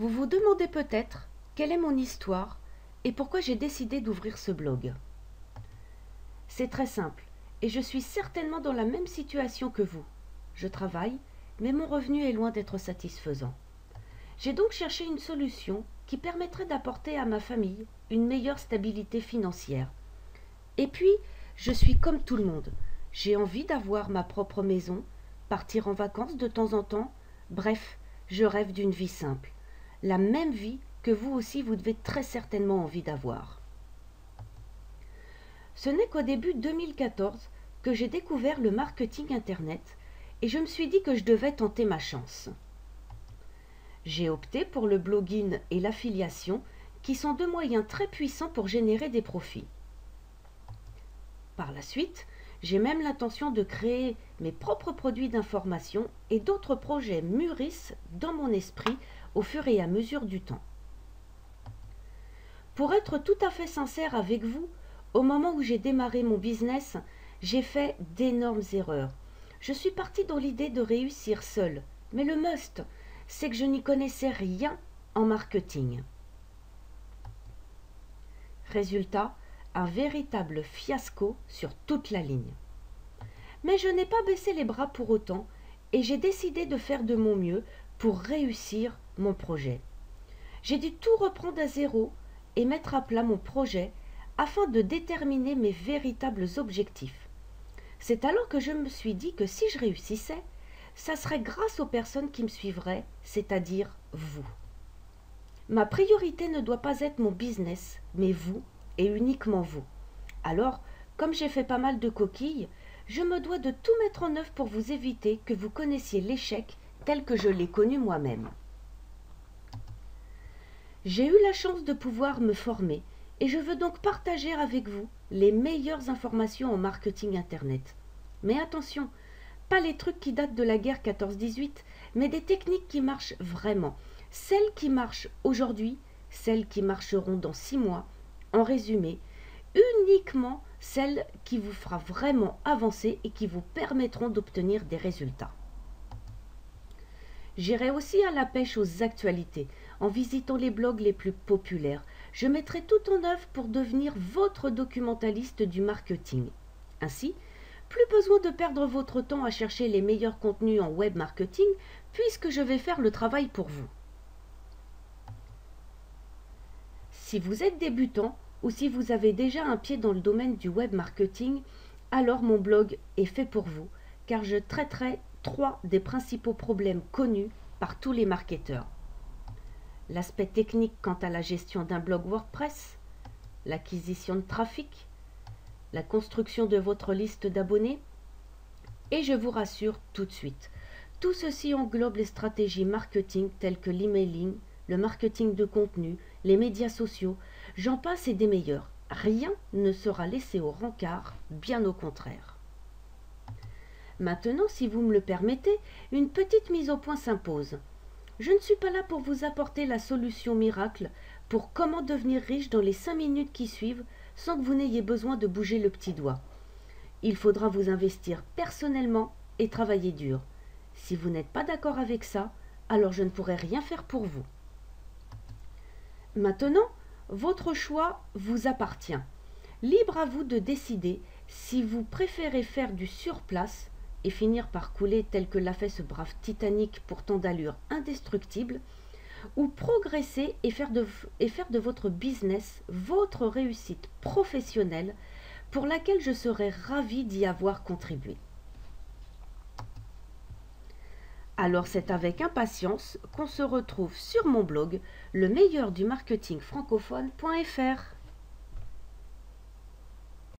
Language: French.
Vous vous demandez peut-être quelle est mon histoire et pourquoi j'ai décidé d'ouvrir ce blog. C'est très simple et je suis certainement dans la même situation que vous. Je travaille, mais mon revenu est loin d'être satisfaisant. J'ai donc cherché une solution qui permettrait d'apporter à ma famille une meilleure stabilité financière. Et puis, je suis comme tout le monde. J'ai envie d'avoir ma propre maison, partir en vacances de temps en temps. Bref, je rêve d'une vie simple. La même vie que vous aussi vous devez très certainement envie d'avoir. Ce n'est qu'au début 2014 que j'ai découvert le marketing Internet et je me suis dit que je devais tenter ma chance. J'ai opté pour le blogging et l'affiliation qui sont deux moyens très puissants pour générer des profits. Par la suite, j'ai même l'intention de créer mes propres produits d'information et d'autres projets mûrissent dans mon esprit au fur et à mesure du temps. Pour être tout à fait sincère avec vous, au moment où j'ai démarré mon business, j'ai fait d'énormes erreurs. Je suis partie dans l'idée de réussir seule, mais le must, c'est que je n'y connaissais rien en marketing. Résultat, un véritable fiasco sur toute la ligne. Mais je n'ai pas baissé les bras pour autant et j'ai décidé de faire de mon mieux pour réussir mon projet. J'ai dû tout reprendre à zéro et mettre à plat mon projet afin de déterminer mes véritables objectifs. C'est alors que je me suis dit que si je réussissais, ça serait grâce aux personnes qui me suivraient, c'est-à-dire vous. Ma priorité ne doit pas être mon business, mais vous et uniquement vous. Alors, comme j'ai fait pas mal de coquilles, je me dois de tout mettre en œuvre pour vous éviter que vous connaissiez l'échec tel que je l'ai connu moi-même. J'ai eu la chance de pouvoir me former et je veux donc partager avec vous les meilleures informations en marketing Internet. Mais attention, pas les trucs qui datent de la guerre 14-18, mais des techniques qui marchent vraiment. Celles qui marchent aujourd'hui, celles qui marcheront dans 6 mois. En résumé, uniquement celles qui vous fera vraiment avancer et qui vous permettront d'obtenir des résultats. J'irai aussi à la pêche aux actualités, en visitant les blogs les plus populaires. Je mettrai tout en œuvre pour devenir votre documentaliste du marketing. Ainsi, plus besoin de perdre votre temps à chercher les meilleurs contenus en web marketing, puisque je vais faire le travail pour vous. Si vous êtes débutant ou si vous avez déjà un pied dans le domaine du web marketing, alors mon blog est fait pour vous, car je traiterai 3 des principaux problèmes connus par tous les marketeurs. L'aspect technique quant à la gestion d'un blog WordPress, l'acquisition de trafic, la construction de votre liste d'abonnés, et je vous rassure tout de suite, tout ceci englobe les stratégies marketing telles que l'emailing, le marketing de contenu, les médias sociaux, j'en passe et des meilleurs. Rien ne sera laissé au rencard, bien au contraire. Maintenant, si vous me le permettez, une petite mise au point s'impose. Je ne suis pas là pour vous apporter la solution miracle pour comment devenir riche dans les 5 minutes qui suivent sans que vous n'ayez besoin de bouger le petit doigt. Il faudra vous investir personnellement et travailler dur. Si vous n'êtes pas d'accord avec ça, alors je ne pourrai rien faire pour vous. Maintenant, votre choix vous appartient. Libre à vous de décider si vous préférez faire du surplace et finir par couler tel que l'a fait ce brave Titanic pourtant d'allure indestructible, ou progresser et faire de votre business votre réussite professionnelle pour laquelle je serais ravie d'y avoir contribué. Alors c'est avec impatience qu'on se retrouve sur mon blog, le meilleur du marketing francophone.fr.